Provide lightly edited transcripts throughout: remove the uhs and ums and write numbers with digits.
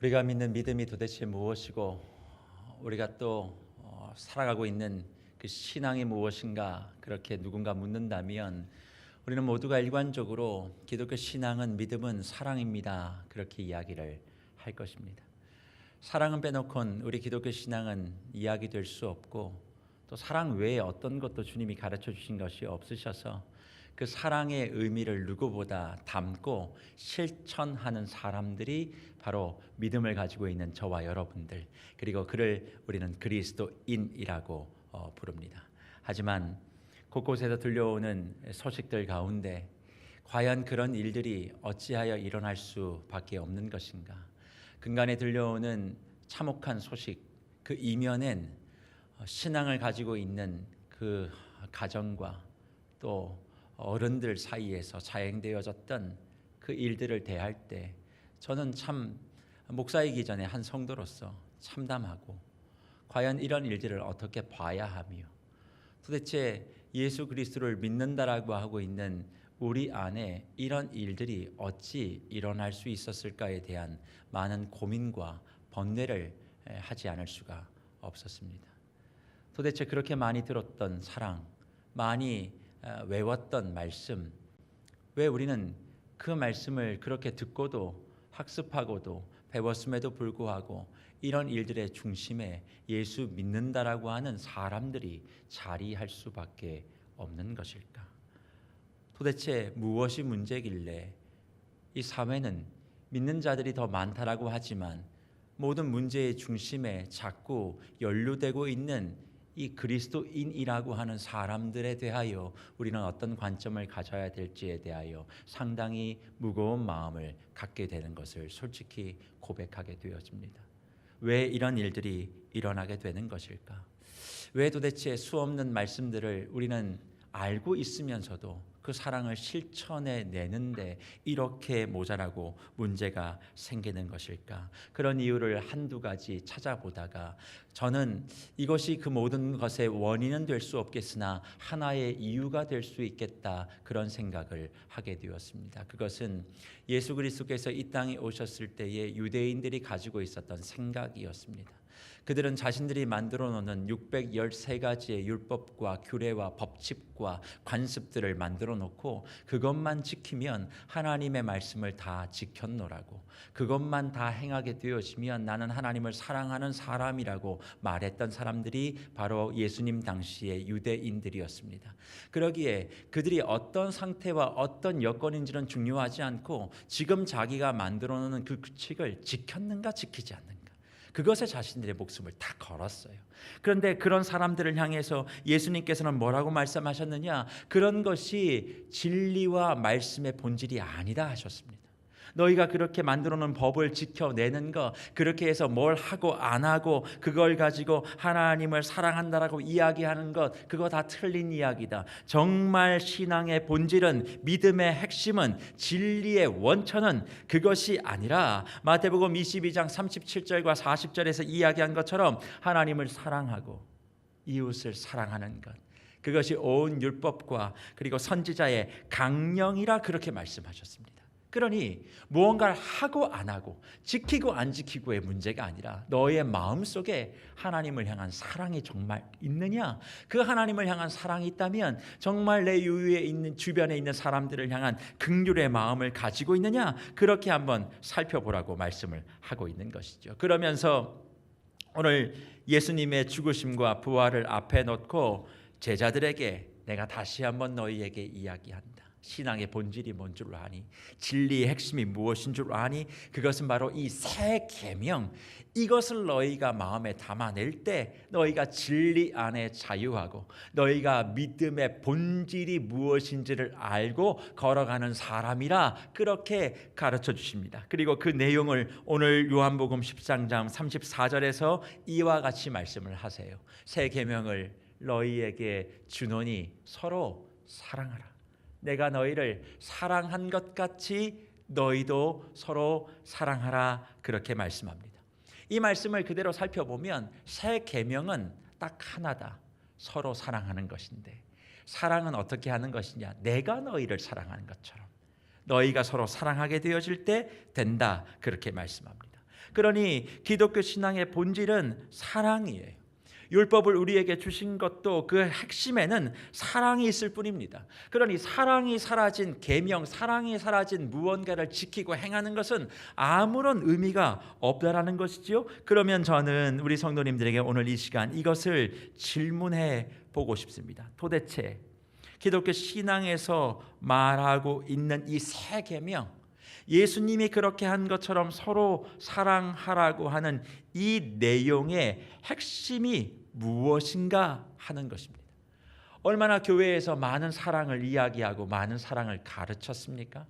우리가 믿는 믿음이 도대체 무엇이고 우리가 또 살아가고 있는 그 신앙이 무엇인가 그렇게 누군가 묻는다면 우리는 모두가 일관적으로 기독교 신앙은 믿음은 사랑입니다. 그렇게 이야기를 할 것입니다. 사랑은 빼놓고는 우리 기독교 신앙은 이야기될 수 없고 또 사랑 외에 어떤 것도 주님이 가르쳐 주신 것이 없으셔서 그 사랑의 의미를 누구보다 담고 실천하는 사람들이 바로 믿음을 가지고 있는 저와 여러분들, 그리고 그를 우리는 그리스도인이라고 부릅니다. 하지만 곳곳에서 들려오는 소식들 가운데 과연 그런 일들이 어찌하여 일어날 수밖에 없는 것인가? 근간에 들려오는 참혹한 소식, 그 이면엔 신앙을 가지고 있는 그 가정과 또 어른들 사이에서 자행되어졌던 그 일들을 대할 때 저는 참 목사이기 전에 한 성도로서 참담하고 과연 이런 일들을 어떻게 봐야 하며 도대체 예수 그리스도를 믿는다라고 하고 있는 우리 안에 이런 일들이 어찌 일어날 수 있었을까에 대한 많은 고민과 번뇌를 하지 않을 수가 없었습니다. 도대체 그렇게 많이 들었던 사랑, 많이 외웠던 말씀, 왜 우리는 그 말씀을 그렇게 듣고도 학습하고도 배웠음에도 불구하고 이런 일들의 중심에 예수 믿는다라고 하는 사람들이 자리할 수밖에 없는 것일까? 도대체 무엇이 문제길래 이 사회는 믿는 자들이 더 많다라고 하지만 모든 문제의 중심에 자꾸 연루되고 있는 이 그리스도인이라고 하는 사람들에 대하여 우리는 어떤 관점을 가져야 될지에 대하여 상당히 무거운 마음을 갖게 되는 것을 솔직히 고백하게 되어집니다. 왜 이런 일들이 일어나게 되는 것일까? 왜 도대체 수없는 말씀들을 우리는 알고 있으면서도 그 사랑을 실천해 내는데 이렇게 모자라고 문제가 생기는 것일까? 그런 이유를 한두 가지 찾아보다가 저는 이것이 그 모든 것의 원인은 될 수 없겠으나 하나의 이유가 될 수 있겠다, 그런 생각을 하게 되었습니다. 그것은 예수 그리스도께서 이 땅에 오셨을 때에 유대인들이 가지고 있었던 생각이었습니다. 그들은 자신들이 만들어 놓는 613가지의 율법과 규례와 법칙과 관습들을 만들어 놓고 그것만 지키면 하나님의 말씀을 다 지켰노라고, 그것만 다 행하게 되어지면 나는 하나님을 사랑하는 사람이라고 말했던 사람들이 바로 예수님 당시의 유대인들이었습니다. 그러기에 그들이 어떤 상태와 어떤 여건인지는 중요하지 않고 지금 자기가 만들어 놓는 그 규칙을 지켰는가 지키지 않는가, 그것에 자신들의 목숨을 다 걸었어요. 그런데 그런 사람들을 향해서 예수님께서는 뭐라고 말씀하셨느냐? 그런 것이 진리와 말씀의 본질이 아니다 하셨습니다. 너희가 그렇게 만들어 놓은 법을 지켜내는 것, 그렇게 해서 뭘 하고 안 하고 그걸 가지고 하나님을 사랑한다라고 이야기하는 것, 그거 다 틀린 이야기다. 정말 신앙의 본질은, 믿음의 핵심은, 진리의 원천은 그것이 아니라 마태복음 22장 37절과 40절에서 이야기한 것처럼 하나님을 사랑하고 이웃을 사랑하는 것, 그것이 온 율법과 그리고 선지자의 강령이라 그렇게 말씀하셨습니다. 그러니 무언가를 하고 안 하고 지키고 안 지키고의 문제가 아니라 너의 마음속에 하나님을 향한 사랑이 정말 있느냐? 그 하나님을 향한 사랑이 있다면 정말 내 유위에 있는, 주변에 있는 사람들을 향한 긍휼의 마음을 가지고 있느냐? 그렇게 한번 살펴보라고 말씀을 하고 있는 것이죠. 그러면서 오늘 예수님의 죽으심과 부활을 앞에 놓고 제자들에게 내가 다시 한번 너희에게 이야기한다. 신앙의 본질이 뭔 줄 아니? 진리의 핵심이 무엇인 줄 아니? 그것은 바로 이 새 계명, 이것을 너희가 마음에 담아낼 때 너희가 진리 안에 자유하고 너희가 믿음의 본질이 무엇인지를 알고 걸어가는 사람이라 그렇게 가르쳐 주십니다. 그리고 그 내용을 오늘 요한복음 13장 34절에서 이와 같이 말씀을 하세요. 새 계명을 너희에게 주노니 서로 사랑하라. 내가 너희를 사랑한 것 같이 너희도 서로 사랑하라, 그렇게 말씀합니다. 이 말씀을 그대로 살펴보면 새 계명은 딱 하나다. 서로 사랑하는 것인데, 사랑은 어떻게 하는 것이냐? 내가 너희를 사랑하는 것처럼 너희가 서로 사랑하게 되어질 때 된다, 그렇게 말씀합니다. 그러니 기독교 신앙의 본질은 사랑이에요. 율법을 우리에게 주신 것도 그 핵심에는 사랑이 있을 뿐입니다. 그러니 사랑이 사라진 계명, 사랑이 사라진 무언가를 지키고 행하는 것은 아무런 의미가 없다라는 것이지요. 그러면 저는 우리 성도님들에게 오늘 이 시간 이것을 질문해 보고 싶습니다. 도대체 기독교 신앙에서 말하고 있는 이 세 계명, 예수님이 그렇게 한 것처럼 서로 사랑하라고 하는 이 내용의 핵심이 무엇인가 하는 것입니다. 얼마나 교회에서 많은 사랑을 이야기하고 많은 사랑을 가르쳤습니까?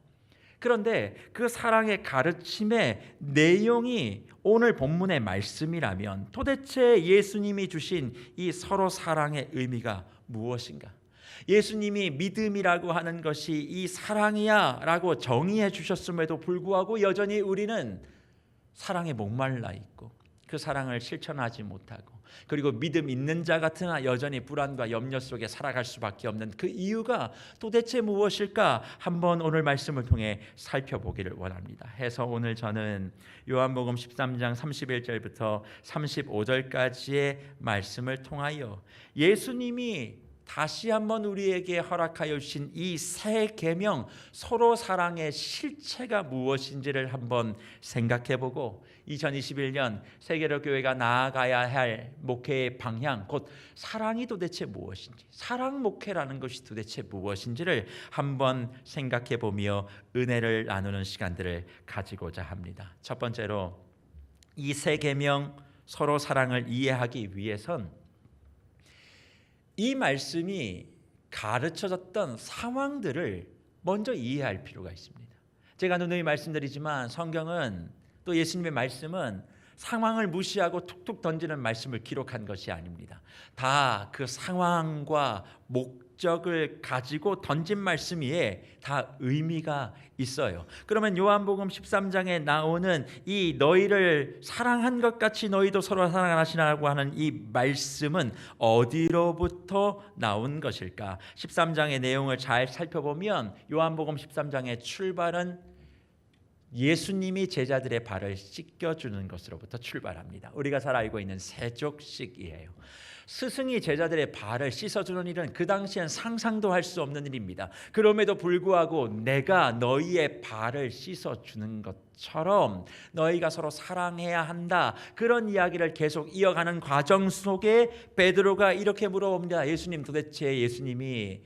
그런데 그 사랑의 가르침의 내용이 오늘 본문의 말씀이라면 도대체 예수님이 주신 이 서로 사랑의 의미가 무엇인가? 예수님이 믿음이라고 하는 것이 이 사랑이야 라고 정의해 주셨음에도 불구하고 여전히 우리는 사랑에 목말라 있고 그 사랑을 실천하지 못하고, 그리고 믿음 있는 자 같으나 여전히 불안과 염려 속에 살아갈 수밖에 없는 그 이유가 도대체 무엇일까? 한번 오늘 말씀을 통해 살펴보기를 원합니다. 해서 오늘 저는 요한복음 13장 31절부터 35절까지의 말씀을 통하여 예수님이 다시 한번 우리에게 허락하여 주신 이 세 계명, 서로 사랑의 실체가 무엇인지를 한번 생각해보고 2021년 세계로 교회가 나아가야 할 목회의 방향, 곧 사랑이 도대체 무엇인지, 사랑 목회라는 것이 도대체 무엇인지를 한번 생각해보며 은혜를 나누는 시간들을 가지고자 합니다. 첫 번째로 이 세 계명 서로 사랑을 이해하기 위해선 이 말씀이 가르쳐졌던 상황들을 먼저 이해할 필요가 있습니다. 제가 누누이 말씀드리지만 성경은, 또 예수님의 말씀은 상황을 무시하고 툭툭 던지는 말씀을 기록한 것이 아닙니다. 다 그 상황과 목적을 가지고 던진 말씀이에 다 의미가 있어요. 그러면 요한복음 13장에 나오는 이 너희를 사랑한 것 같이 너희도 서로 사랑하시라고 하는 이 말씀은 어디로부터 나온 것일까? 13장의 내용을 잘 살펴보면 요한복음 13장의 출발은 예수님이 제자들의 발을 씻겨주는 것으로부터 출발합니다. 우리가 잘 알고 있는 세족식이에요. 스승이 제자들의 발을 씻어주는 일은 그 당시엔 상상도 할 수 없는 일입니다. 그럼에도 불구하고 내가 너희의 발을 씻어주는 것처럼 너희가 서로 사랑해야 한다, 그런 이야기를 계속 이어가는 과정 속에 베드로가 이렇게 물어봅니다. 예수님, 도대체 예수님이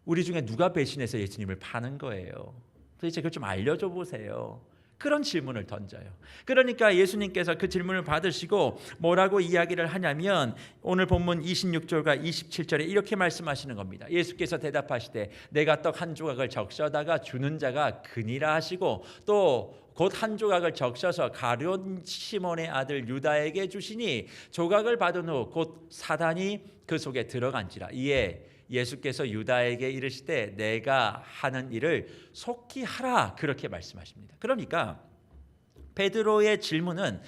우리 중에 누가 배신해서 예수님을 파는 거예요? 도대체 그걸 좀 알려줘 보세요. 그런 질문을 던져요. 그러니까 예수님께서 그 질문을 받으시고 뭐라고 이야기를 하냐면 오늘 본문 26절과 27절에 이렇게 말씀하시는 겁니다. 예수께서 대답하시되 내가 떡 한 조각을 적셔다가 주는 자가 그니라 하시고 또 곧 한 조각을 적셔서 가룟 시몬의 아들 유다에게 주시니 조각을 받은 후 곧 사단이 그 속에 들어간지라. 이에 예수께서 유다에게 이르시되 내가 하는 일을 속히 하라, 그렇게 말씀하십니다. 그러니까 베드로의 질문은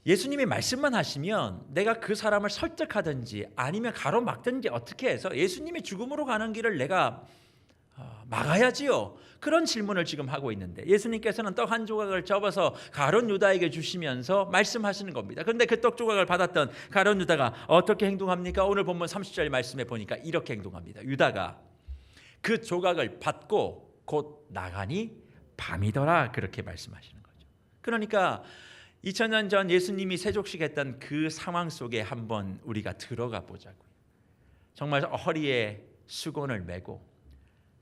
예수님이 말씀만 하시면 내가 그 사람을 설득하든지 아니면 가로막든지 어떻게 해서 예수님이 죽음으로 가는 길을 내가 막아야지요. 그런 질문을 지금 하고 있는데 예수님께서는 떡 한 조각을 접어서 가룟 유다에게 주시면서 말씀하시는 겁니다. 그런데 그 떡 조각을 받았던 가룟 유다가 어떻게 행동합니까? 오늘 본문 30절 말씀에 보니까 이렇게 행동합니다. 유다가 그 조각을 받고 곧 나가니 밤이더라, 그렇게 말씀하시는 거죠. 그러니까 2000년 전 예수님이 세족식했던 그 상황 속에 한번 우리가 들어가 보자고요. 정말 허리에 수건을 메고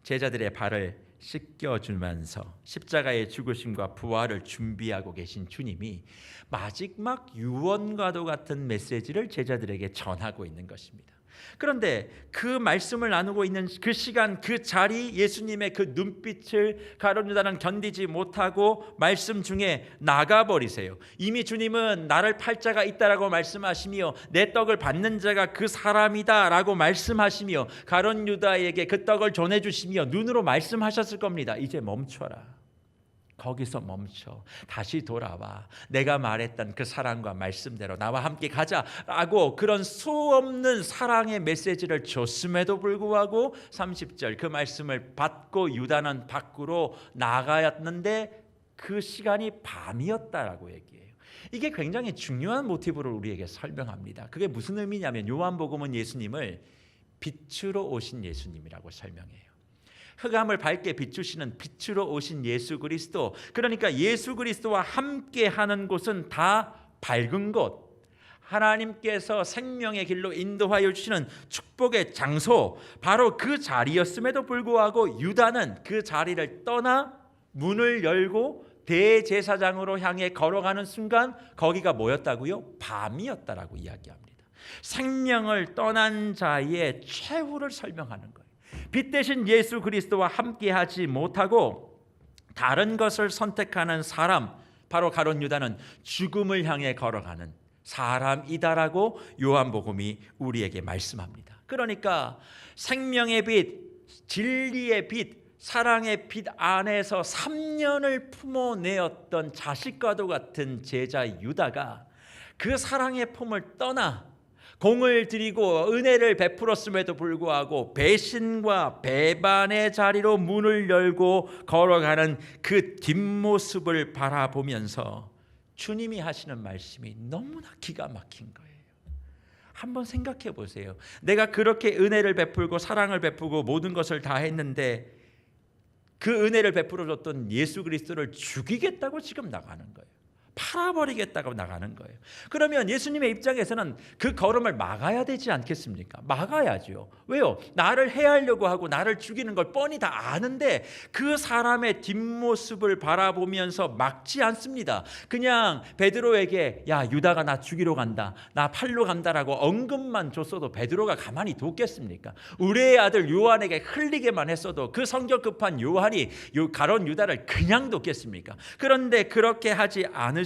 제자들의 발을 씻겨주면서 십자가의 죽으심과 부활을 준비하고 계신 주님이 마지막 유언과도 같은 메시지를 제자들에게 전하고 있는 것입니다. 그런데 그 말씀을 나누고 있는 그 시간, 그 자리, 예수님의 그 눈빛을 가룟 유다는 견디지 못하고 말씀 중에 나가버리세요. 이미 주님은 나를 팔 자가 있다라고 말씀하시며 내 떡을 받는 자가 그 사람이다라고 말씀하시며 가룟 유다에게 그 떡을 전해주시며 눈으로 말씀하셨을 겁니다. 이제 멈춰라. 거기서 멈춰. 다시 돌아와. 내가 말했던 그 사랑과 말씀대로 나와 함께 가자라고 그런 수없는 사랑의 메시지를 줬음에도 불구하고 30절 그 말씀을 받고 유다는 밖으로 나가였는데 그 시간이 밤이었다라고 얘기해요. 이게 굉장히 중요한 모티브를 우리에게 설명합니다. 그게 무슨 의미냐면 요한복음은 예수님을 빛으로 오신 예수님이라고 설명해요. 흑암을 밝게 비추시는 빛으로 오신 예수 그리스도, 그러니까 예수 그리스도와 함께하는 곳은 다 밝은 곳, 하나님께서 생명의 길로 인도하여 주시는 축복의 장소, 바로 그 자리였음에도 불구하고 유다는 그 자리를 떠나 문을 열고 대제사장으로 향해 걸어가는 순간 거기가 뭐였다고요? 밤이었다라고 이야기합니다. 생명을 떠난 자의 최후를 설명하는 거예요. 빛 대신 예수 그리스도와 함께하지 못하고 다른 것을 선택하는 사람, 바로 가룟 유다는 죽음을 향해 걸어가는 사람이다라고 요한복음이 우리에게 말씀합니다. 그러니까 생명의 빛, 진리의 빛, 사랑의 빛 안에서 3년을 품어내었던 자식과도 같은 제자 유다가 그 사랑의 품을 떠나 공을 들이고 은혜를 베풀었음에도 불구하고 배신과 배반의 자리로 문을 열고 걸어가는 그 뒷모습을 바라보면서 주님이 하시는 말씀이 너무나 기가 막힌 거예요. 한번 생각해 보세요. 내가 그렇게 은혜를 베풀고 사랑을 베푸고 모든 것을 다 했는데 그 은혜를 베풀어 줬던 예수 그리스도를 죽이겠다고 지금 나가는 거예요. 팔아버리겠다고 나가는 거예요. 그러면 예수님의 입장에서는 그 걸음을 막아야 되지 않겠습니까? 막아야죠. 왜요? 나를 해하려고 하고 나를 죽이는 걸 뻔히 다 아는데 그 사람의 뒷모습을 바라보면서 막지 않습니다. 그냥 베드로에게 야 유다가 나 죽이러 간다, 나 팔러 간다라고 언급만 줬어도 베드로가 가만히 뒀겠습니까? 우리의 아들 요한에게 흘리게만 했어도 그 성격 급한 요한이 가룟 유다를 그냥 뒀겠습니까? 그런데 그렇게 하지 않으시고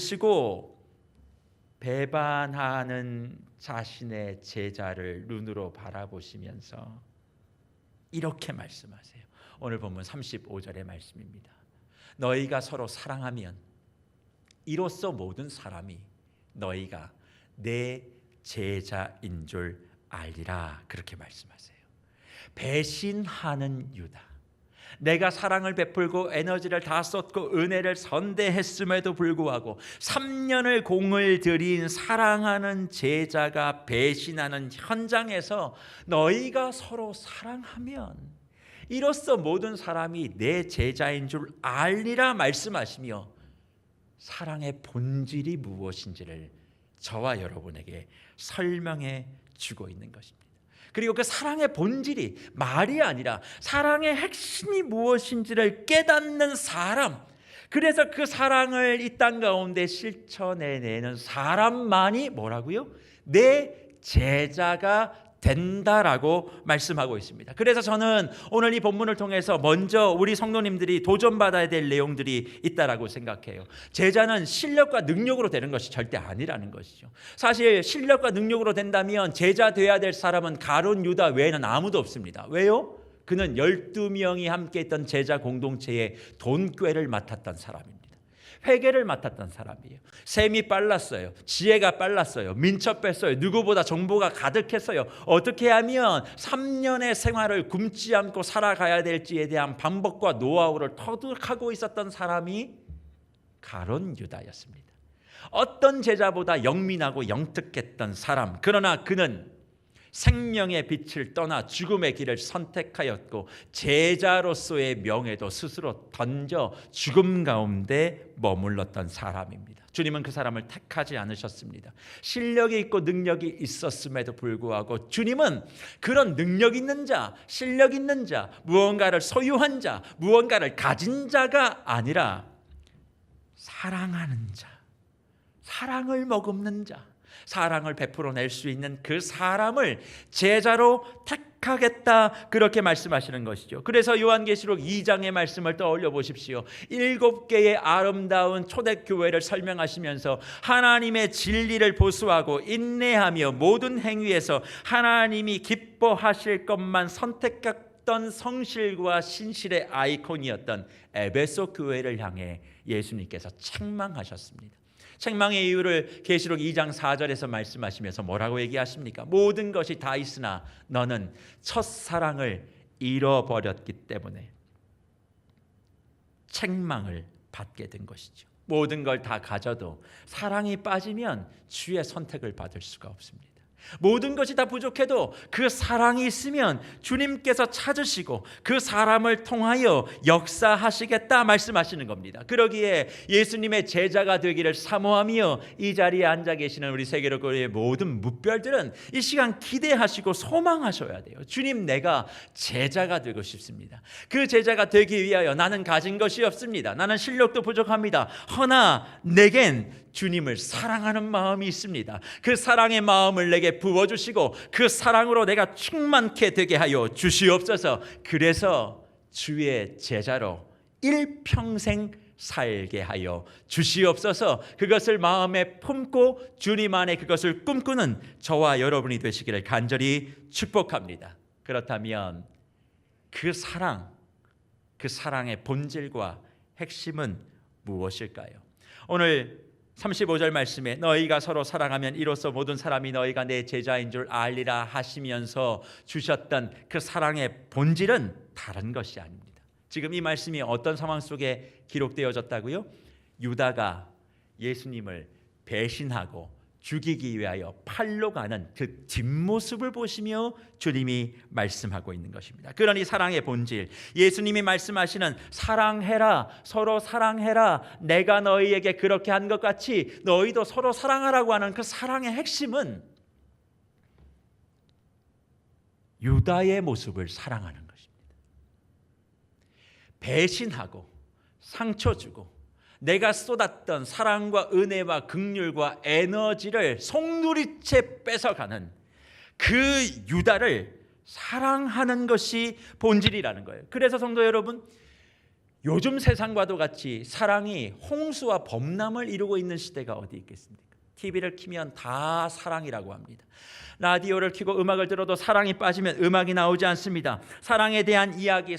배반하는 자신의 제자를 눈으로 바라보시면서 이렇게 말씀하세요. 오늘 본문 35절의 말씀입니다. 너희가 서로 사랑하면 이로써 모든 사람이 너희가 내 제자인 줄 알리라. 그렇게 말씀하세요. 배신하는 유다, 내가 사랑을 베풀고 에너지를 다 쏟고 은혜를 선대했음에도 불구하고 3년을 공을 들인 사랑하는 제자가 배신하는 현장에서 너희가 서로 사랑하면 이로써 모든 사람이 내 제자인 줄 알리라 말씀하시며 사랑의 본질이 무엇인지를 저와 여러분에게 설명해 주고 있는 것입니다. 그리고 그 사랑의 본질이 말이 아니라 사랑의 핵심이 무엇인지를 깨닫는 사람, 그래서 그 사랑을 이 땅 가운데 실천해내는 사람만이 뭐라고요? 내 제자가 된다라고 말씀하고 있습니다. 그래서 저는 오늘 이 본문을 통해서 먼저 우리 성도님들이 도전받아야 될 내용들이 있다라고 생각해요. 제자는 실력과 능력으로 되는 것이 절대 아니라는 것이죠. 사실 실력과 능력으로 된다면 제자 되어야 될 사람은 가룟 유다 외에는 아무도 없습니다. 왜요? 그는 12명이 함께 있던 제자 공동체의 돈꾀를 맡았던 사람입니다. 회계를 맡았던 사람이에요. 셈이 빨랐어요. 지혜가 빨랐어요. 민첩했어요. 누구보다 정보가 가득했어요. 어떻게 하면 3년의 생활을 굶지 않고 살아가야 될지에 대한 방법과 노하우를 터득하고 있었던 사람이 가룟 유다였습니다. 어떤 제자보다 영민하고 영특했던 사람, 그러나 그는 생명의 빛을 떠나 죽음의 길을 선택하였고 제자로서의 명예도 스스로 던져 죽음 가운데 머물렀던 사람입니다. 주님은 그 사람을 택하지 않으셨습니다. 실력이 있고 능력이 있었음에도 불구하고 주님은 그런 능력 있는 자, 실력 있는 자, 무언가를 소유한 자, 무언가를 가진 자가 아니라 사랑하는 자, 사랑을 머금는 자, 사랑을 베풀어낼 수 있는 그 사람을 제자로 택하겠다, 그렇게 말씀하시는 것이죠. 그래서 요한계시록 2장의 말씀을 떠올려 보십시오. 7개의 아름다운 초대교회를 설명하시면서 하나님의 진리를 보수하고 인내하며 모든 행위에서 하나님이 기뻐하실 것만 선택했던 성실과 신실의 아이콘이었던 에베소 교회를 향해 예수님께서 책망하셨습니다. 책망의 이유를 계시록 2장 4절에서 말씀하시면서 뭐라고 얘기하십니까? 모든 것이 다 있으나 너는 첫사랑을 잃어버렸기 때문에 책망을 받게 된 것이죠. 모든 걸 다 가져도 사랑이 빠지면 주의 선택을 받을 수가 없습니다. 모든 것이 다 부족해도 그 사랑이 있으면 주님께서 찾으시고 그 사람을 통하여 역사하시겠다 말씀하시는 겁니다. 그러기에 예수님의 제자가 되기를 사모하며 이 자리에 앉아 계시는 우리 세계로교회의 모든 뭇별들은 이 시간 기대하시고 소망하셔야 돼요. 주님, 내가 제자가 되고 싶습니다. 그 제자가 되기 위하여 나는 가진 것이 없습니다. 나는 실력도 부족합니다. 허나 내겐 주님을 사랑하는 마음이 있습니다. 그 사랑의 마음을 내게 부어주시고 그 사랑으로 내가 충만케 되게 하여 주시옵소서. 그래서 주의 제자로 일평생 살게 하여 주시옵소서. 그것을 마음에 품고 주님 안에 그것을 꿈꾸는 저와 여러분이 되시기를 간절히 축복합니다. 그렇다면 그 사랑, 그 사랑의 본질과 핵심은 무엇일까요? 오늘 35절 말씀에 너희가 서로 사랑하면 이로써 모든 사람이 너희가 내 제자인 줄 알리라 하시면서 주셨던 그 사랑의 본질은 다른 것이 아닙니다. 지금 이 말씀이 어떤 상황 속에 기록되어졌다고요? 유다가 예수님을 배신하고 죽이기 위하여 팔로 가는 그 뒷모습을 보시며 주님이 말씀하고 있는 것입니다. 그러니 사랑의 본질, 예수님이 말씀하시는 사랑해라, 서로 사랑해라, 내가 너희에게 그렇게 한 것 같이 너희도 서로 사랑하라고 하는 그 사랑의 핵심은 유다의 모습을 사랑하는 것입니다. 배신하고 상처 주고 내가 쏟았던 사랑과 은혜와 긍휼과 에너지를 송두리째 뺏어가는 그 유다를 사랑하는 것이 본질이라는 거예요. 그래서 성도 여러분, 요즘 세상과도 같이 사랑이 홍수와 범람을 이루고 있는 시대가 어디 있겠습니까? TV를 켜면 다 사랑이라고 합니다. 라디오를 켜고 음악을 들어도 사랑이 빠지면 음악이 나오지 않습니다. 사랑에 대한 이야기,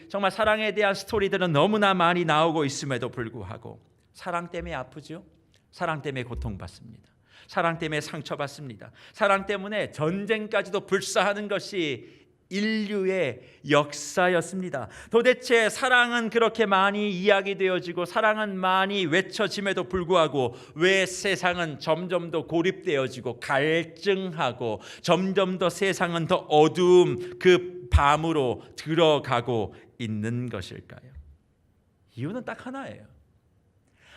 정말 사랑에 대한 스토리들은 너무나 많이 나오고 있음에도 불구하고 사랑 때문에 아프죠. 사랑 때문에 고통받습니다. 사랑 때문에 상처받습니다. 사랑 때문에 전쟁까지도 불사하는 것이 인류의 역사였습니다. 도대체 사랑은 그렇게 많이 이야기되어지고 사랑은 많이 외쳐짐에도 불구하고 왜 세상은 점점 더 고립되어지고 갈증하고 점점 더 세상은 더 어두움 그 밤으로 들어가고 있는 것일까요? 이유는 딱 하나예요.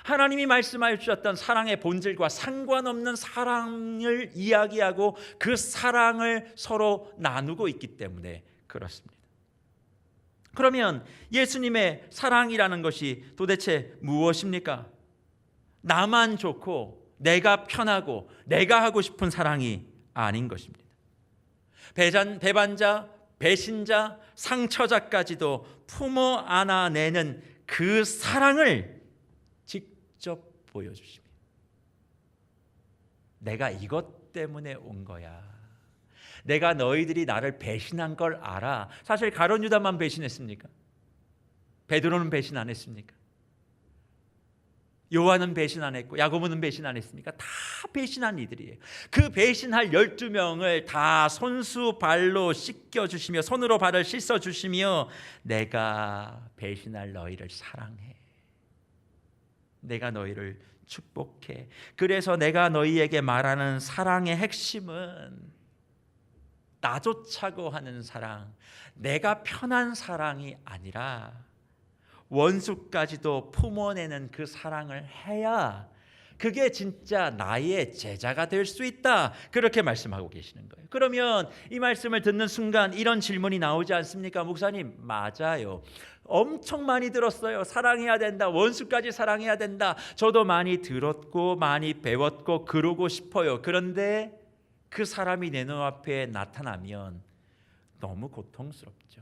하나님이 말씀하여 주셨던 사랑의 본질과 상관없는 사랑을 이야기하고 그 사랑을 서로 나누고 있기 때문에 그렇습니다. 그러면 예수님의 사랑이라는 것이 도대체 무엇입니까? 나만 좋고 내가 편하고 내가 하고 싶은 사랑이 아닌 것입니다. 배반자, 배신자, 상처자까지도 품어 안아내는 그 사랑을 직접 보여주십니다. 내가 이것 때문에 온 거야. 내가 너희들이 나를 배신한 걸 알아. 사실 가룟 유다만 배신했습니까? 베드로는 배신 안 했습니까? 요한은 배신 안 했고 야고보는 배신 안 했습니까? 다 배신한 이들이에요. 그 배신할 12명을 다 손수 발로 씻겨주시며 손으로 발을 씻어주시며 내가 배신할 너희를 사랑해. 내가 너희를 축복해. 그래서 내가 너희에게 말하는 사랑의 핵심은 나 좋자고 하는 사랑, 내가 편한 사랑이 아니라 원수까지도 품어내는 그 사랑을 해야 그게 진짜 나의 제자가 될 수 있다. 그렇게 말씀하고 계시는 거예요. 그러면 이 말씀을 듣는 순간 이런 질문이 나오지 않습니까? 목사님, 맞아요. 엄청 많이 들었어요. 사랑해야 된다. 원수까지 사랑해야 된다. 저도 많이 들었고 많이 배웠고 그러고 싶어요. 그런데 그 사람이 내 눈앞에 나타나면 너무 고통스럽죠.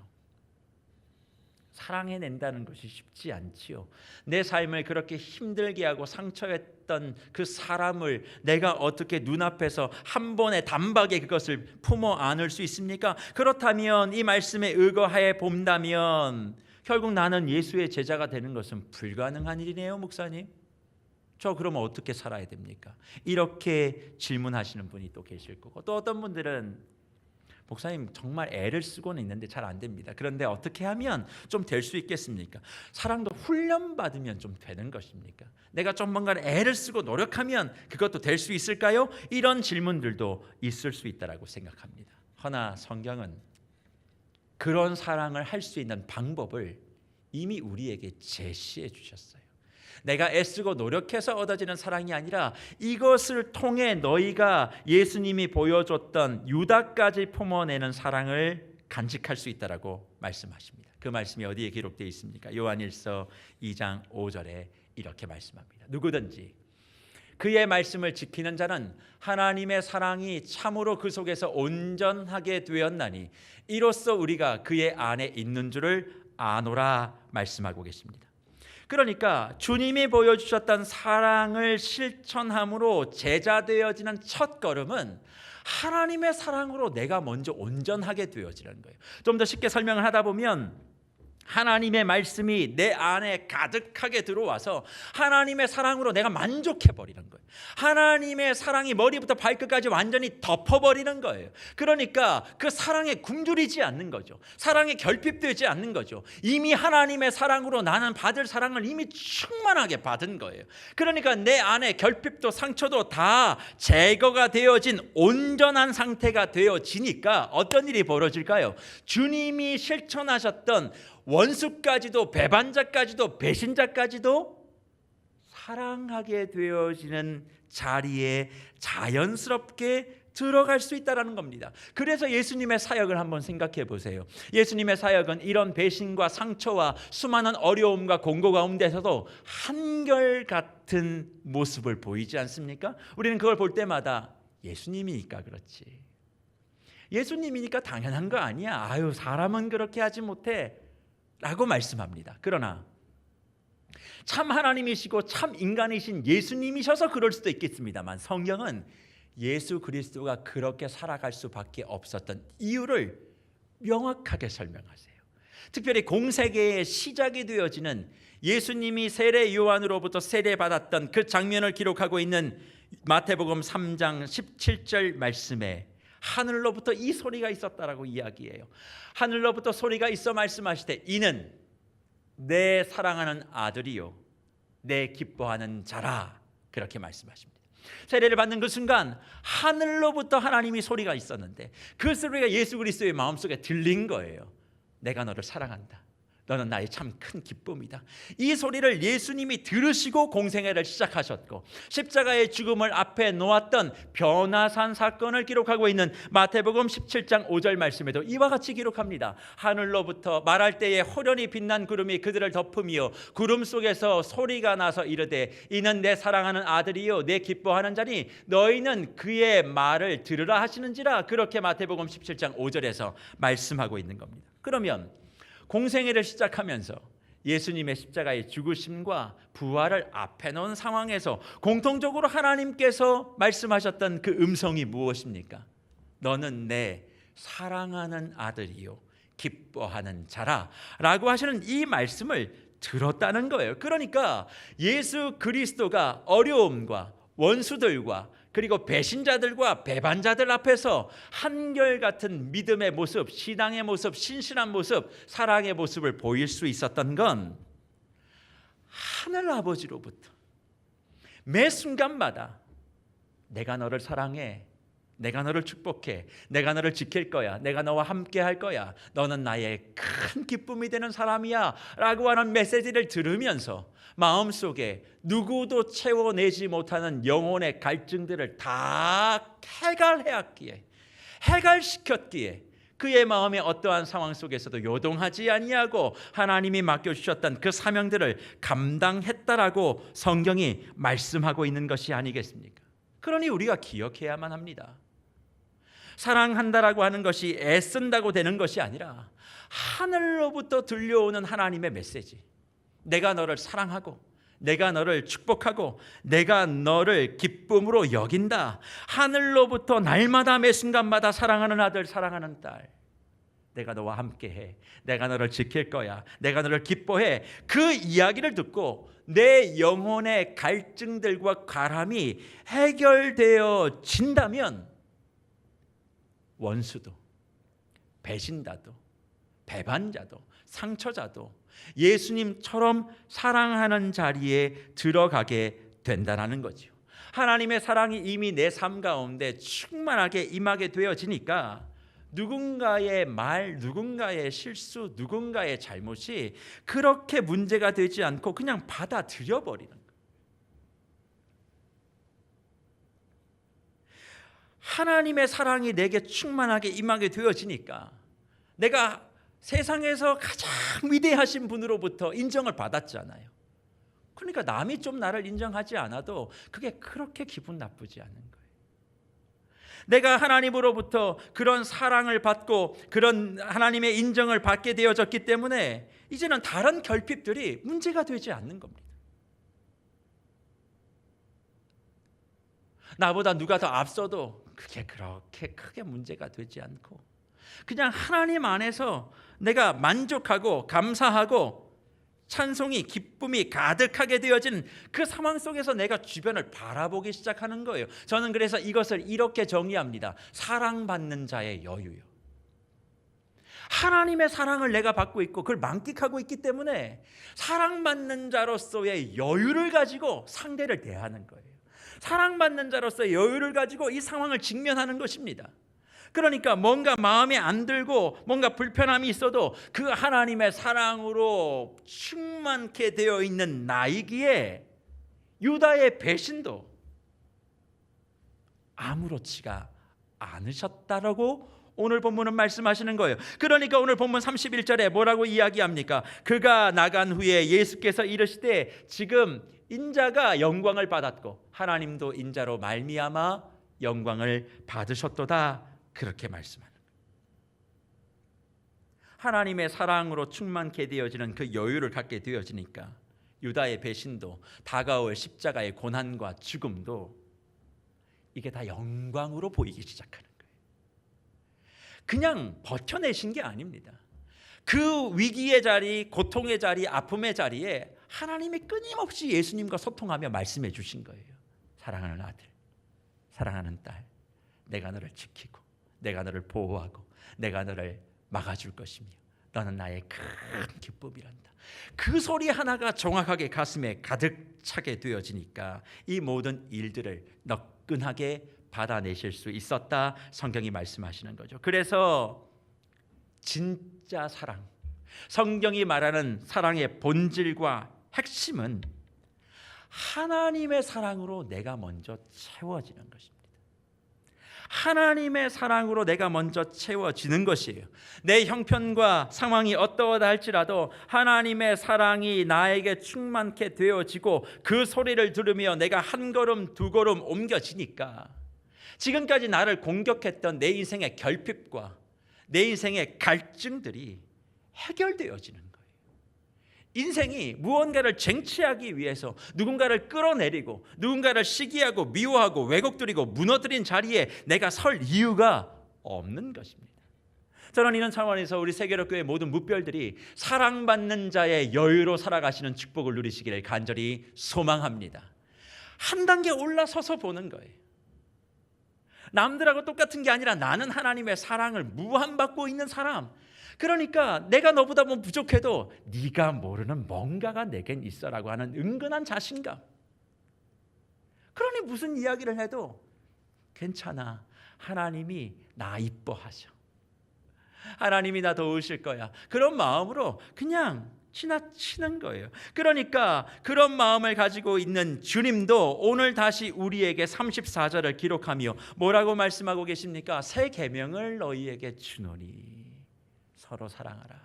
사랑해낸다는 것이 쉽지 않지요. 내 삶을 그렇게 힘들게 하고 상처했던 그 사람을 내가 어떻게 눈앞에서 한 번에 단박에 그것을 품어 안을 수 있습니까? 그렇다면 이 말씀에 의거하여 본다면 결국 나는 예수의 제자가 되는 것은 불가능한 일이네요, 목사님. 저 그러면 어떻게 살아야 됩니까? 이렇게 질문하시는 분이 또 계실 거고, 또 어떤 분들은 목사님 정말 애를 쓰고는 있는데 잘 안 됩니다. 그런데 어떻게 하면 좀 될 수 있겠습니까? 사랑도 훈련받으면 좀 되는 것입니까? 내가 좀 뭔가 애를 쓰고 노력하면 그것도 될 수 있을까요? 이런 질문들도 있을 수 있다고 생각합니다. 허나 성경은 그런 사랑을 할 수 있는 방법을 이미 우리에게 제시해 주셨어요. 내가 애쓰고 노력해서 얻어지는 사랑이 아니라 이것을 통해 너희가 예수님이 보여줬던 유다까지 품어내는 사랑을 간직할 수 있다라고 말씀하십니다. 그 말씀이 어디에 기록되어 있습니까? 요한일서 2장 5절에 이렇게 말씀합니다. 누구든지 그의 말씀을 지키는 자는 하나님의 사랑이 참으로 그 속에서 온전하게 되었나니 이로써 우리가 그의 안에 있는 줄을 아노라 말씀하고 계십니다. 그러니까 주님이 보여주셨던 사랑을 실천함으로 제자 되어지는 첫 걸음은 하나님의 사랑으로 내가 먼저 온전하게 되어지는 거예요. 좀 더 쉽게 설명을 하다 보면 하나님의 말씀이 내 안에 가득하게 들어와서 하나님의 사랑으로 내가 만족해버리는 거예요. 하나님의 사랑이 머리부터 발끝까지 완전히 덮어버리는 거예요. 그러니까 그 사랑에 굶주리지 않는 거죠. 사랑에 결핍되지 않는 거죠. 이미 하나님의 사랑으로 나는 받을 사랑을 이미 충만하게 받은 거예요. 그러니까 내 안에 결핍도 상처도 다 제거가 되어진 온전한 상태가 되어지니까 어떤 일이 벌어질까요? 주님이 실천하셨던 원수까지도 배반자까지도 배신자까지도 사랑하게 되어지는 자리에 자연스럽게 들어갈 수 있다는 겁니다. 그래서 예수님의 사역을 한번 생각해 보세요. 예수님의 사역은 이런 배신과 상처와 수많은 어려움과 공고 가운데서도 한결같은 모습을 보이지 않습니까? 우리는 그걸 볼 때마다 예수님이니까 그렇지, 예수님이니까 당연한 거 아니야, 아유 사람은 그렇게 하지 못해 라고 말씀합니다. 그러나 참 하나님이시고 참 인간이신 예수님이셔서 그럴 수도 있겠습니다만 성경은 예수 그리스도가 그렇게 살아갈 수밖에 없었던 이유를 명확하게 설명하세요. 특별히 공세계의 시작이 되어지는 예수님이 세례 요한으로부터 세례받았던 그 장면을 기록하고 있는 마태복음 3장 17절 말씀에 하늘로부터 이 소리가 있었다라고 이야기해요. 하늘로부터 소리가 있어 말씀하시되 이는 내 사랑하는 아들이요 내 기뻐하는 자라, 그렇게 말씀하십니다. 세례를 받는 그 순간 하늘로부터 하나님이 소리가 있었는데 그 소리가 예수 그리스도의 마음속에 들린 거예요. 내가 너를 사랑한다, 너는 나의 참 큰 기쁨이다. 이 소리를 예수님이 들으시고 공생애를 시작하셨고 십자가의 죽음을 앞에 놓았던 변화산 사건을 기록하고 있는 마태복음 17장 5절 말씀에도 이와 같이 기록합니다. 하늘로부터 말할 때에 호련히 빛난 구름이 그들을 덮으며 구름 속에서 소리가 나서 이르되 이는 내 사랑하는 아들이요 내 기뻐하는 자니 너희는 그의 말을 들으라 하시는지라, 그렇게 마태복음 17장 5절에서 말씀하고 있는 겁니다. 그러면 공생애를 시작하면서 예수님의 십자가의 죽으심과 부활을 앞에 놓은 상황에서 공통적으로 하나님께서 말씀하셨던 그 음성이 무엇입니까? 너는 내 사랑하는 아들이요 기뻐하는 자라 라고 하시는 이 말씀을 들었다는 거예요. 그러니까 예수 그리스도가 어려움과 원수들과 그리고 배신자들과 배반자들 앞에서 한결같은 믿음의 모습, 신앙의 모습, 신실한 모습, 사랑의 모습을 보일 수 있었던 건 하늘 아버지로부터 매 순간마다 내가 너를 사랑해, 내가 너를 축복해, 내가 너를 지킬 거야, 내가 너와 함께 할 거야, 너는 나의 큰 기쁨이 되는 사람이야 라고 하는 메시지를 들으면서 마음속에 누구도 채워내지 못하는 영혼의 갈증들을 다 해갈시켰기에 그의 마음의 어떠한 상황 속에서도 요동하지 아니하고 하나님이 맡겨주셨던 그 사명들을 감당했다라고 성경이 말씀하고 있는 것이 아니겠습니까? 그러니 우리가 기억해야만 합니다. 사랑한다라고 하는 것이 애쓴다고 되는 것이 아니라 하늘로부터 들려오는 하나님의 메시지, 내가 너를 사랑하고 내가 너를 축복하고 내가 너를 기쁨으로 여긴다, 하늘로부터 날마다 매 순간마다 사랑하는 아들 사랑하는 딸, 내가 너와 함께해, 내가 너를 지킬 거야, 내가 너를 기뻐해, 그 이야기를 듣고 내 영혼의 갈증들과 과람이 해결되어진다면 원수도 배신자도 배반자도 상처자도 예수님처럼 사랑하는 자리에 들어가게 된다는 거죠. 하나님의 사랑이 이미 내 삶 가운데 충만하게 임하게 되어지니까 누군가의 말, 누군가의 실수, 누군가의 잘못이 그렇게 문제가 되지 않고 그냥 받아들여 버리는 거예요. 하나님의 사랑이 내게 충만하게 임하게 되어지니까 내가 세상에서 가장 위대하신 분으로부터 인정을 받았잖아요. 그러니까 남이 좀 나를 인정하지 않아도 그게 그렇게 기분 나쁘지 않은 거예요. 내가 하나님으로부터 그런 사랑을 받고 그런 하나님의 인정을 받게 되어졌기 때문에 이제는 다른 결핍들이 문제가 되지 않는 겁니다. 나보다 누가 더 앞서도 그게 그렇게 크게 문제가 되지 않고 그냥 하나님 안에서 내가 만족하고 감사하고 찬송이 기쁨이 가득하게 되어진 그 상황 속에서 내가 주변을 바라보기 시작하는 거예요. 저는 그래서 이것을 이렇게 정의합니다. 사랑받는 자의 여유요. 하나님의 사랑을 내가 받고 있고 그걸 만끽하고 있기 때문에 사랑받는 자로서의 여유를 가지고 상대를 대하는 거예요. 사랑받는 자로서의 여유를 가지고 이 상황을 직면하는 것입니다. 그러니까 뭔가 마음에 안 들고 뭔가 불편함이 있어도 그 하나님의 사랑으로 충만케 되어 있는 나이기에 유다의 배신도 아무렇지가 않으셨다라고 오늘 본문은 말씀하시는 거예요. 그러니까 오늘 본문 31절에 뭐라고 이야기합니까? 그가 나간 후에 예수께서 이르시되 지금 인자가 영광을 받았고 하나님도 인자로 말미암아 영광을 받으셨도다. 그렇게 말씀하는 거예요. 하나님의 사랑으로 충만케 되어지는 그 여유를 갖게 되어지니까 유다의 배신도 다가올 십자가의 고난과 죽음도 이게 다 영광으로 보이기 시작하는 거예요. 그냥 버텨내신 게 아닙니다. 그 위기의 자리, 고통의 자리, 아픔의 자리에 하나님이 끊임없이 예수님과 소통하며 말씀해 주신 거예요. 사랑하는 아들, 사랑하는 딸, 내가 너를 지키고 내가 너를 보호하고 내가 너를 막아줄 것이며 너는 나의 큰 기쁨이란다. 그 소리 하나가 정확하게 가슴에 가득 차게 되어지니까 이 모든 일들을 너끈하게 받아내실 수 있었다. 성경이 말씀하시는 거죠. 그래서 진짜 사랑, 성경이 말하는 사랑의 본질과 핵심은 하나님의 사랑으로 내가 먼저 채워지는 것입니다. 하나님의 사랑으로 내가 먼저 채워지는 것이에요. 내 형편과 상황이 어떠하다 할지라도 하나님의 사랑이 나에게 충만케 되어지고 그 소리를 들으며 내가 한 걸음 두 걸음 옮겨지니까 지금까지 나를 공격했던 내 인생의 결핍과 내 인생의 갈증들이 해결되어지는 거예요. 인생이 무언가를 쟁취하기 위해서 누군가를 끌어내리고 누군가를 시기하고 미워하고 왜곡들이고 무너뜨린 자리에 내가 설 이유가 없는 것입니다. 저는 이런 차원에서 우리 세계로교회 모든 묵별들이 사랑받는 자의 여유로 살아가시는 축복을 누리시기를 간절히 소망합니다. 한 단계 올라서서 보는 거예요. 남들하고 똑같은 게 아니라 나는 하나님의 사랑을 무한받고 있는 사람. 그러니까 내가 너보다 뭐 부족해도 네가 모르는 뭔가가 내겐 있어라고 하는 은근한 자신감. 그러니 무슨 이야기를 해도 괜찮아. 하나님이 나 이뻐하셔. 하나님이 나 도우실 거야. 그런 마음으로 그냥 지나치는 거예요. 그러니까 그런 마음을 가지고 있는 주님도 오늘 다시 우리에게 34절을 기록하며 뭐라고 말씀하고 계십니까? 새 계명을 너희에게 주노니 서로 사랑하라.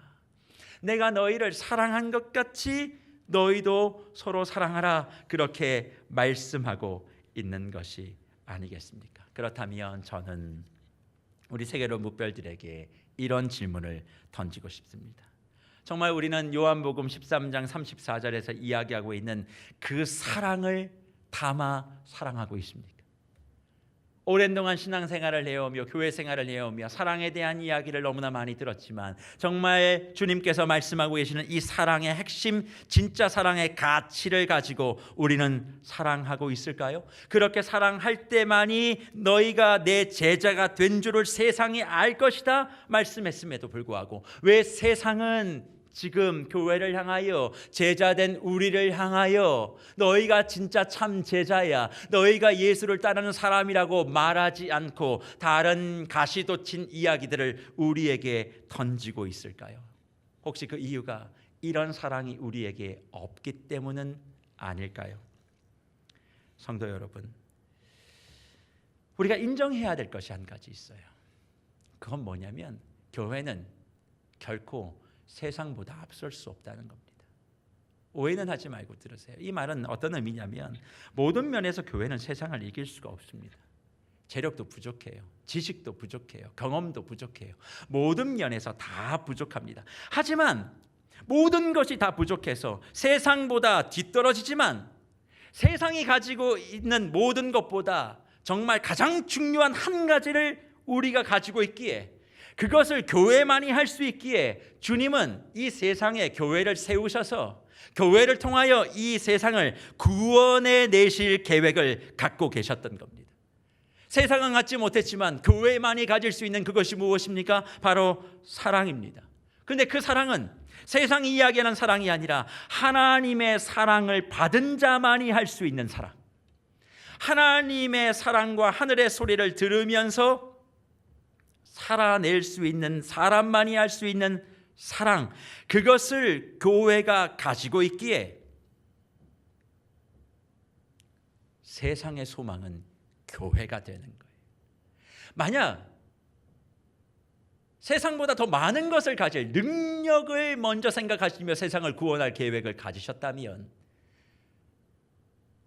내가 너희를 사랑한 것 같이 너희도 서로 사랑하라. 그렇게 말씀하고 있는 것이 아니겠습니까? 그렇다면 저는 우리 세계로 묵별들에게 이런 질문을 던지고 싶습니다. 정말 우리는 요한복음 13장 34절에서 이야기하고 있는 그 사랑을 담아 사랑하고 있습니까? 오랜 동안 신앙생활을 해오며 교회 생활을 해오며 사랑에 대한 이야기를 너무나 많이 들었지만 정말 주님께서 말씀하고 계시는 이 사랑의 핵심, 진짜 사랑의 가치를 가지고 우리는 사랑하고 있을까요? 그렇게 사랑할 때만이 너희가 내 제자가 된 줄을 세상이 알 것이다 말씀했음에도 불구하고 왜 세상은 지금 교회를 향하여, 제자된 우리를 향하여 너희가 진짜 참 제자야, 너희가 예수를 따르는 사람이라고 말하지 않고 다른 가시돋친 이야기들을 우리에게 던지고 있을까요? 혹시 그 이유가 이런 사랑이 우리에게 없기 때문은 아닐까요? 성도 여러분, 우리가 인정해야 될 것이 한 가지 있어요. 그건 뭐냐면 교회는 결코 세상보다 앞설 수 없다는 겁니다. 오해는 하지 말고 들으세요. 이 말은 어떤 의미냐면 모든 면에서 교회는 세상을 이길 수가 없습니다. 재력도 부족해요. 지식도 부족해요. 경험도 부족해요. 모든 면에서 다 부족합니다. 하지만 모든 것이 다 부족해서 세상보다 뒤떨어지지만 세상이 가지고 있는 모든 것보다 정말 가장 중요한 한 가지를 우리가 가지고 있기에, 그것을 교회만이 할 수 있기에 주님은 이 세상에 교회를 세우셔서 교회를 통하여 이 세상을 구원해 내실 계획을 갖고 계셨던 겁니다. 세상은 갖지 못했지만 교회만이 가질 수 있는 그것이 무엇입니까? 바로 사랑입니다. 그런데 그 사랑은 세상이 이야기하는 사랑이 아니라 하나님의 사랑을 받은 자만이 할 수 있는 사랑, 하나님의 사랑과 하늘의 소리를 들으면서 살아낼 수 있는 사람만이 할 수 있는 사랑, 그것을 교회가 가지고 있기에 세상의 소망은 교회가 되는 거예요. 만약 세상보다 더 많은 것을 가질 능력을 먼저 생각하시며 세상을 구원할 계획을 가지셨다면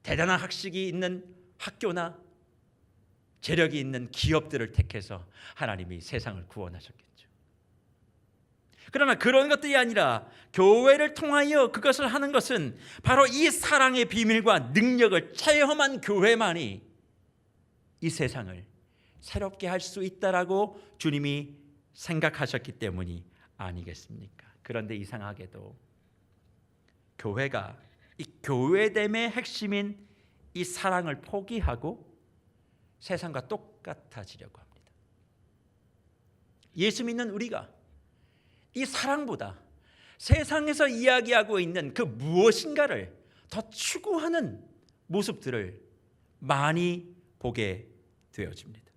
대단한 학식이 있는 학교나 재력이 있는 기업들을 택해서 하나님이 세상을 구원하셨겠죠. 그러나 그런 것들이 아니라 교회를 통하여 그것을 하는 것은 바로 이 사랑의 비밀과 능력을 체험한 교회만이 이 세상을 새롭게 할 수 있다라고 주님이 생각하셨기 때문이 아니겠습니까? 그런데 이상하게도 교회가 이 교회됨의 핵심인 이 사랑을 포기하고 세상과 똑같아지려고 합니다. 예수 믿는 우리가 이 사랑보다 세상에서 이야기하고 있는 그 무엇인가를 더 추구하는 모습들을 많이 보게 되어집니다.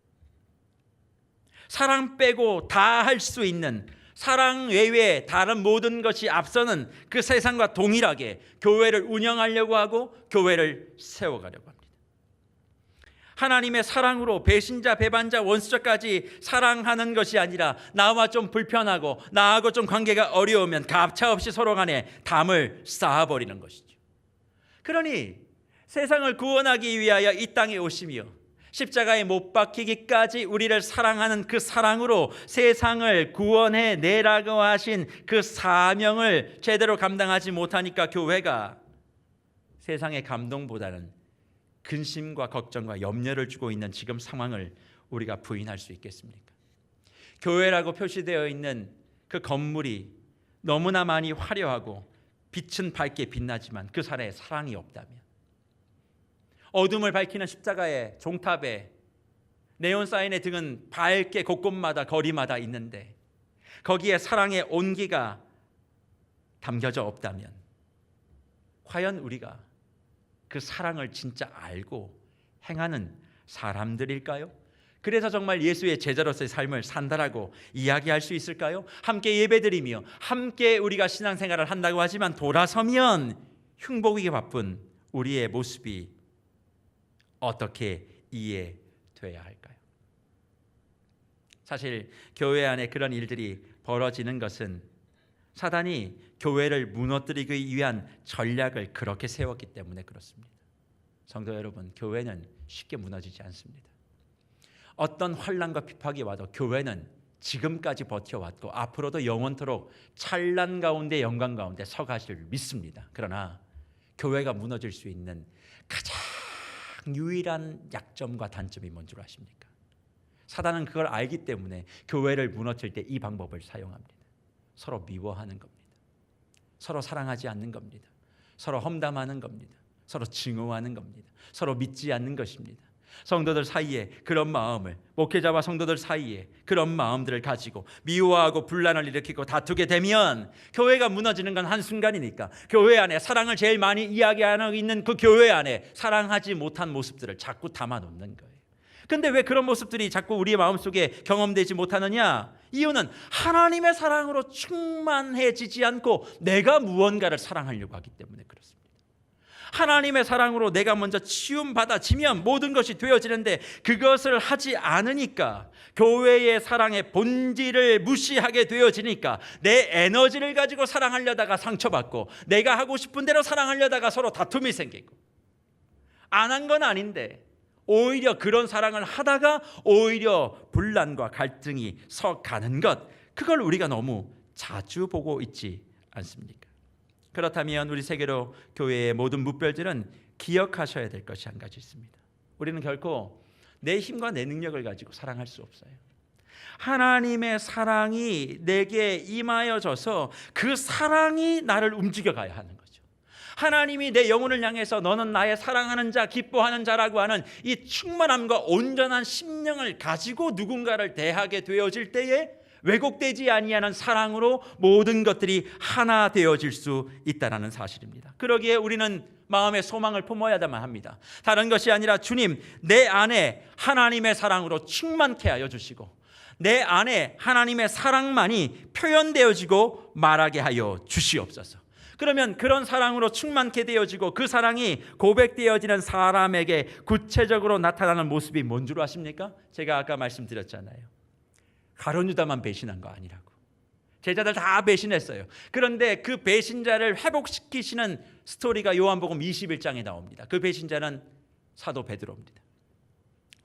사랑 빼고 다 할 수 있는, 사랑 외에 다른 모든 것이 앞서는 그 세상과 동일하게 교회를 운영하려고 하고 교회를 세워가려고 합니다. 하나님의 사랑으로 배신자, 배반자, 원수자까지 사랑하는 것이 아니라 나와 좀 불편하고 나하고 좀 관계가 어려우면 가차없이 서로 간에 담을 쌓아버리는 것이죠. 그러니 세상을 구원하기 위하여 이 땅에 오시며 십자가에 못 박히기까지 우리를 사랑하는 그 사랑으로 세상을 구원해 내라고 하신 그 사명을 제대로 감당하지 못하니까 교회가 세상의 감동보다는 근심과 걱정과 염려를 주고 있는 지금 상황을 우리가 부인할 수 있겠습니까? 교회라고 표시되어 있는 그 건물이 너무나 많이 화려하고 빛은 밝게 빛나지만 그 안에 사랑이 없다면, 어둠을 밝히는 십자가의 종탑에 네온 사인의 등은 밝게 곳곳마다 거리마다 있는데 거기에 사랑의 온기가 담겨져 없다면 과연 우리가 그 사랑을 진짜 알고 행하는 사람들일까요? 그래서 정말 예수의 제자로서의 삶을 산다라고 이야기할 수 있을까요? 함께 예배드리며 함께 우리가 신앙생활을 한다고 하지만 돌아서면 흉보기에 바쁜 우리의 모습이 어떻게 이해돼야 할까요? 사실 교회 안에 그런 일들이 벌어지는 것은 사단이 교회를 무너뜨리기 위한 전략을 그렇게 세웠기 때문에 그렇습니다. 성도 여러분, 교회는 쉽게 무너지지 않습니다. 어떤 환난과 핍박이 와도 교회는 지금까지 버텨왔고 앞으로도 영원토록 찬란 가운데 영광 가운데 서가실 믿습니다. 그러나 교회가 무너질 수 있는 가장 가장 유일한 약점과 단점이 뭔 줄 아십니까? 사단은 그걸 알기 때문에 교회를 무너뜨릴 때 이 방법을 사용합니다. 서로 미워하는 겁니다. 서로 사랑하지 않는 겁니다. 서로 험담하는 겁니다. 서로 증오하는 겁니다. 서로 믿지 않는 것입니다. 성도들 사이에 그런 마음을, 목회자와 성도들 사이에 그런 마음들을 가지고 미워하고 분란을 일으키고 다투게 되면 교회가 무너지는 건 한순간이니까 교회 안에 사랑을 제일 많이 이야기하고 있는 그 교회 안에 사랑하지 못한 모습들을 자꾸 담아놓는 거예요. 근데 왜 그런 모습들이 자꾸 우리의 마음속에 경험되지 못하느냐? 이유는 하나님의 사랑으로 충만해지지 않고 내가 무언가를 사랑하려고 하기 때문에 그렇습니다. 하나님의 사랑으로 내가 먼저 치움받아지면 모든 것이 되어지는데 그것을 하지 않으니까 교회의 사랑의 본질을 무시하게 되어지니까 내 에너지를 가지고 사랑하려다가 상처받고 내가 하고 싶은 대로 사랑하려다가 서로 다툼이 생기고 안 한 건 아닌데 오히려 그런 사랑을 하다가 오히려 분란과 갈등이 서가는 것, 그걸 우리가 너무 자주 보고 있지 않습니까? 그렇다면 우리 세계로 교회의 모든 무별들은 기억하셔야 될 것이 한 가지 있습니다. 우리는 결코 내 힘과 내 능력을 가지고 사랑할 수 없어요. 하나님의 사랑이 내게 임하여져서 그 사랑이 나를 움직여 가야 하는 거죠. 하나님이 내 영혼을 향해서 너는 나의 사랑하는 자, 기뻐하는 자라고 하는 이 충만함과 온전한 심령을 가지고 누군가를 대하게 되어질 때에 왜곡되지 아니하는 사랑으로 모든 것들이 하나 되어질 수 있다는 사실입니다. 그러기에 우리는 마음의 소망을 품어야만 합니다. 다른 것이 아니라 주님, 내 안에 하나님의 사랑으로 충만케 하여 주시고 내 안에 하나님의 사랑만이 표현되어지고 말하게 하여 주시옵소서. 그러면 그런 사랑으로 충만케 되어지고 그 사랑이 고백되어지는 사람에게 구체적으로 나타나는 모습이 뭔 줄 아십니까? 제가 아까 말씀드렸잖아요. 가룟 유다만 배신한 거 아니라고. 제자들 다 배신했어요. 그런데 그 배신자를 회복시키시는 스토리가 요한복음 21장에 나옵니다. 그 배신자는 사도 베드로입니다.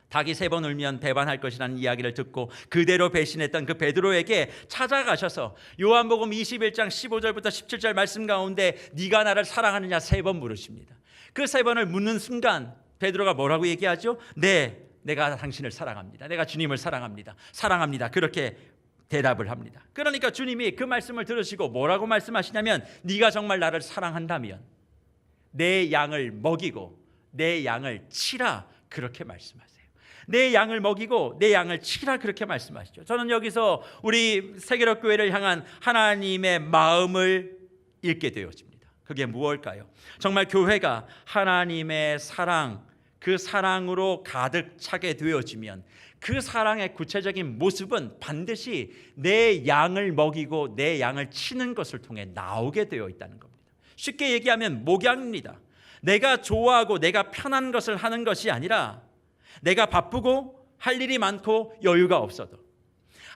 닭이 3번 울면 배반할 것이라는 이야기를 듣고 그대로 배신했던 그 베드로에게 찾아가셔서 요한복음 21장 15절부터 17절 말씀 가운데 네가 나를 사랑하느냐 3번 물으십니다. 그 3번을 묻는 순간 베드로가 뭐라고 얘기하죠? 네, 내가 당신을 사랑합니다. 내가 주님을 사랑합니다. 사랑합니다. 그렇게 대답을 합니다. 그러니까 주님이 그 말씀을 들으시고 뭐라고 말씀하시냐면 네가 정말 나를 사랑한다면 내 양을 먹이고 내 양을 치라, 그렇게 말씀하세요. 내 양을 먹이고 내 양을 치라, 그렇게 말씀하시죠. 저는 여기서 우리 세계로 교회를 향한 하나님의 마음을 읽게 되어집니다. 그게 무엇일까요? 정말 교회가 하나님의 사랑, 그 사랑으로 가득 차게 되어지면 그 사랑의 구체적인 모습은 반드시 내 양을 먹이고 내 양을 치는 것을 통해 나오게 되어 있다는 겁니다. 쉽게 얘기하면 목양입니다. 내가 좋아하고 내가 편한 것을 하는 것이 아니라 내가 바쁘고 할 일이 많고 여유가 없어도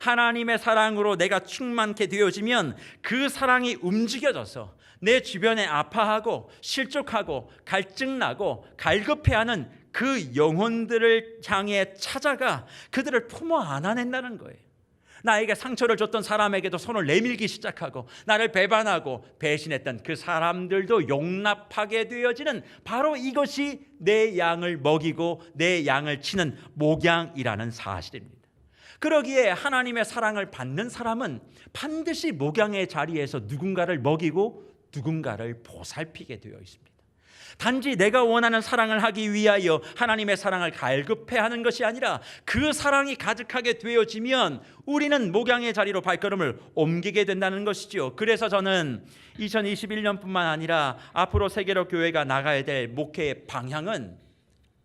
하나님의 사랑으로 내가 충만케 되어지면 그 사랑이 움직여져서 내 주변에 아파하고 실족하고 갈증나고 갈급해하는 그 영혼들을 향해 찾아가 그들을 품어 안아낸다는 거예요. 나에게 상처를 줬던 사람에게도 손을 내밀기 시작하고 나를 배반하고 배신했던 그 사람들도 용납하게 되어지는 바로 이것이 내 양을 먹이고 내 양을 치는 목양이라는 사실입니다. 그러기에 하나님의 사랑을 받는 사람은 반드시 목양의 자리에서 누군가를 먹이고 누군가를 보살피게 되어 있습니다. 단지 내가 원하는 사랑을 하기 위하여 하나님의 사랑을 갈급해하는 것이 아니라 그 사랑이 가득하게 되어지면 우리는 목양의 자리로 발걸음을 옮기게 된다는 것이죠. 그래서 저는 2021년뿐만 아니라 앞으로 세계로 교회가 나가야 될 목회의 방향은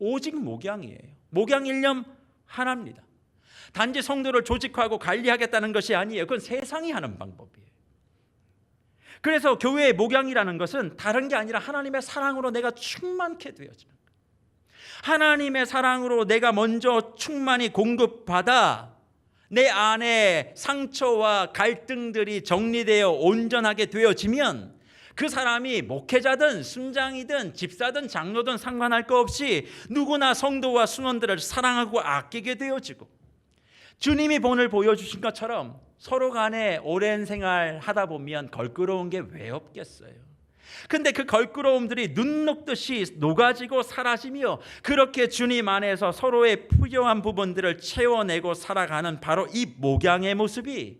오직 목양이에요. 목양 일념 하나입니다. 단지 성도를 조직화하고 관리하겠다는 것이 아니에요. 그건 세상이 하는 방법이에요. 그래서 교회의 목양이라는 것은 다른 게 아니라 하나님의 사랑으로 내가 충만케 되어지는 거예요. 하나님의 사랑으로 내가 먼저 충만히 공급받아 내 안에 상처와 갈등들이 정리되어 온전하게 되어지면 그 사람이 목회자든 순장이든 집사든 장로든 상관할 것 없이 누구나 성도와 순원들을 사랑하고 아끼게 되어지고 주님이 본을 보여주신 것처럼 서로 간에 오랜 생활 하다 보면 걸끄러운 게 왜 없겠어요. 근데 그 걸끄러움들이 눈 녹듯이 녹아지고 사라지며 그렇게 주님 안에서 서로의 부족한 부분들을 채워내고 살아가는 바로 이 목양의 모습이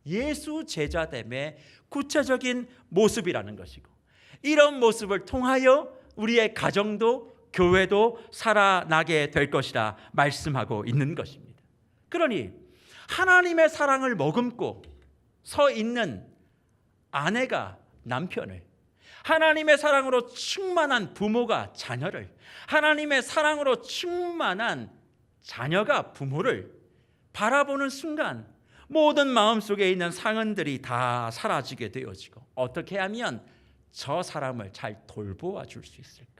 예수 제자됨의 구체적인 모습이라는 것이고, 이런 모습을 통하여 우리의 가정도 교회도 살아나게 될 것이라 말씀하고 있는 것입니다. 그러니 하나님의 사랑을 머금고 서 있는 아내가 남편을, 하나님의 사랑으로 충만한 부모가 자녀를, 하나님의 사랑으로 충만한 자녀가 부모를 바라보는 순간 모든 마음속에 있는 상흔들이 다 사라지게 되어지고, 어떻게 하면 저 사람을 잘 돌보아 줄 수 있을까?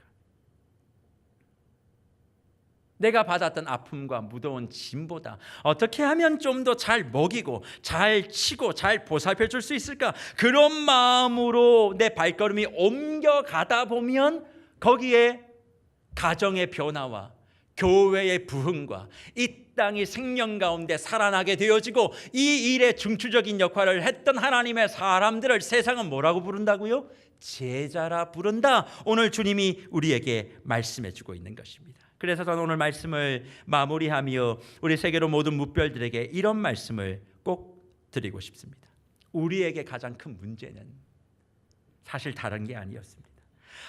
내가 받았던 아픔과 무더운 짐보다 어떻게 하면 좀 더 잘 먹이고 잘 치고 잘 보살펴 줄 수 있을까? 그런 마음으로 내 발걸음이 옮겨가다 보면 거기에 가정의 변화와 교회의 부흥과 이 땅이 생명 가운데 살아나게 되어지고, 이 일에 중추적인 역할을 했던 하나님의 사람들을 세상은 뭐라고 부른다고요? 제자라 부른다. 오늘 주님이 우리에게 말씀해 주고 있는 것입니다. 그래서 저는 오늘 말씀을 마무리하며 우리 세계로 모든 무별들에게 이런 말씀을 꼭 드리고 싶습니다. 우리에게 가장 큰 문제는 사실 다른 게 아니었습니다.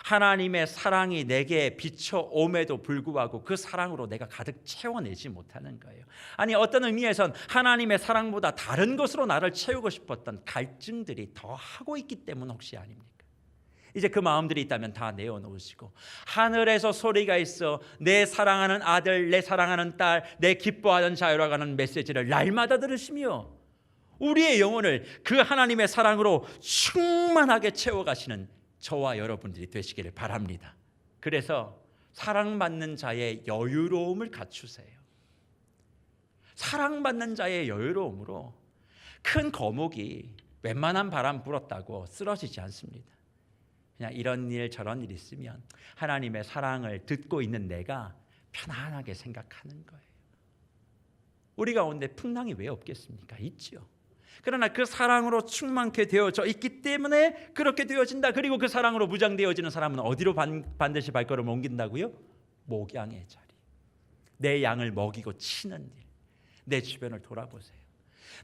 하나님의 사랑이 내게 비춰옴에도 불구하고 그 사랑으로 내가 가득 채워내지 못하는 거예요. 아니, 어떤 의미에선 하나님의 사랑보다 다른 것으로 나를 채우고 싶었던 갈증들이 더 하고 있기 때문 혹시 아닙니까? 이제 그 마음들이 있다면 다 내어놓으시고, 하늘에서 소리가 있어 내 사랑하는 아들, 내 사랑하는 딸, 내 기뻐하는 자유라고 하는 메시지를 날마다 들으시며 우리의 영혼을 그 하나님의 사랑으로 충만하게 채워가시는 저와 여러분들이 되시기를 바랍니다. 그래서 사랑받는 자의 여유로움을 갖추세요. 사랑받는 자의 여유로움으로 큰 거목이 웬만한 바람 불었다고 쓰러지지 않습니다. 그냥 이런 일 저런 일 있으면 하나님의 사랑을 듣고 있는 내가 편안하게 생각하는 거예요. 우리 가운데 풍랑이 왜 없겠습니까? 있죠. 그러나 그 사랑으로 충만케 되어져 있기 때문에 그렇게 되어진다. 그리고 그 사랑으로 무장되어지는 사람은 어디로 반드시 발걸음을 옮긴다고요? 목양의 자리. 내 양을 먹이고 치는 일. 내 주변을 돌아보세요.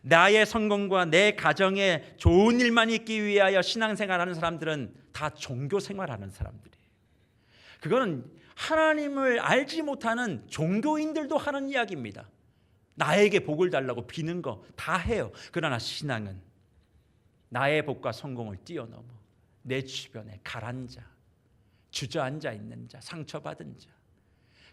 나의 성공과 내 가정에 좋은 일만 있기 위하여 신앙생활하는 사람들은 다 종교생활하는 사람들이에요. 그거는 하나님을 알지 못하는 종교인들도 하는 이야기입니다. 나에게 복을 달라고 비는 거 다 해요. 그러나 신앙은 나의 복과 성공을 뛰어넘어 내 주변에 가라앉아 주저앉아 있는 자, 상처받은 자,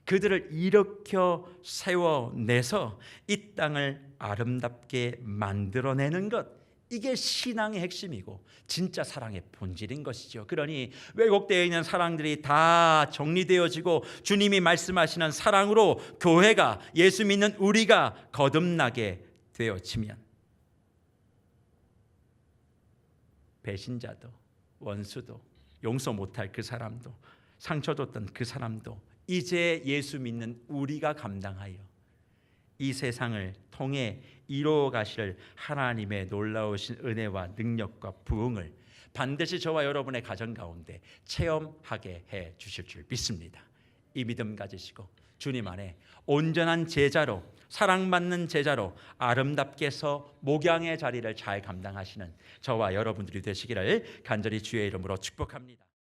그들을 일으켜 세워내서 이 땅을 아름답게 만들어내는 것, 이게 신앙의 핵심이고 진짜 사랑의 본질인 것이죠. 그러니 왜곡되어 있는 사랑들이 다 정리되어지고 주님이 말씀하시는 사랑으로 교회가, 예수 믿는 우리가 거듭나게 되어지면 배신자도 원수도 용서 못할 그 사람도 상처 줬던 그 사람도 이제 예수 믿는 우리가 감당하여 이 세상을 통해 이루어 가실 하나님의 놀라우신 은혜와 능력과 부흥을 반드시 저와 여러분의 가정 가운데 체험하게 해 주실 줄 믿습니다. 이 믿음 가지시고 주님 안에 온전한 제자로, 사랑받는 제자로 아름답게 서 목양의 자리를 잘 감당하시는 저와 여러분들이 되시기를 간절히 주의 이름으로 축복합니다.